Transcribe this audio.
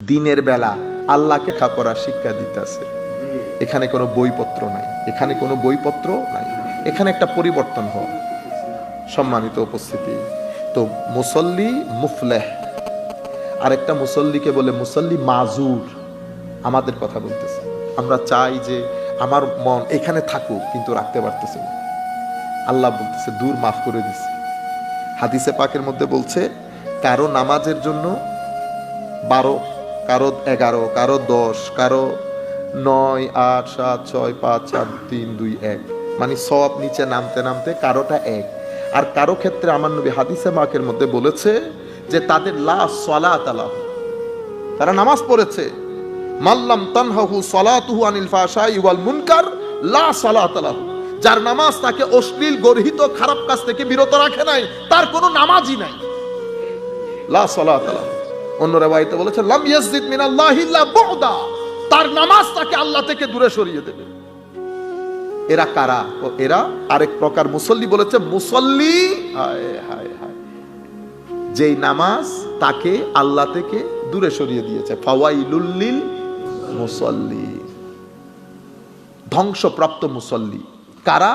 দিনের বেলা আল্লাহকে খা করার শিক্ষা দিতেছে। এখানে কোনো বইপত্র নাই, এখানে কোনো বইপত্র নাই, এখানে একটা পরিবর্তন হয়। সম্মানিত উপস্থিতি, তো মুসল্লি মুফলেহ, আরেকটা মুসল্লিকে বলে মুসল্লি মাজুর। আমাদের কথা বলতেছে, আমরা চাই যে আমার মন এখানে থাকুক কিন্তু রাখতে পারতেছে না। আল্লাহ বলতেছে দূর, মাফ করে দিছে। হাদিসে পাকের মধ্যে বলছে কারো নামাজের জন্য 12, কারো 11, কারো 10, কারো 9, 8, 7, 6, 5, 4, 3, 2, 1, মানে সব নিচে নামতে নামতে কারোটা 1। আর কারো ক্ষেত্রে আমার নবী হাদিসে পাকের মধ্যে বলেছে যে তাদের লা সালাত আলাহু, তারা নামাজ পড়েছে, মাল্লাম তানহাহু সালাতুহু আনিল ফাহশাই ওয়াল মুনকার লা সালাত আলাহু, যার নামাজ তাকে অশ্লীল গর্হিত খারাপ কাজ থেকে বিরত রাখে নাই, তার কোনো নামাজই নাই। লা সালাত আলাহু। অন্য রাওয়ায়াতে বলেছে লাম ইয়াজিদ মিনাল্লাহি ইল্লা বুদা, তার নামাজ তাকে আল্লাহ থেকে দূরে সরিয়ে দেবে। এরা কারা? ও এরা আরেক প্রকার মুসল্লি বলেছে মুসল্লি, হায় হায় হায়, যেই নামাজ তাকে আল্লাহ থেকে দূরে সরিয়ে দিয়েছে। ফাওয়াইলুল লিল মুসল্লি, ধ্বংসপ্রাপ্ত মুসল্লি কারা?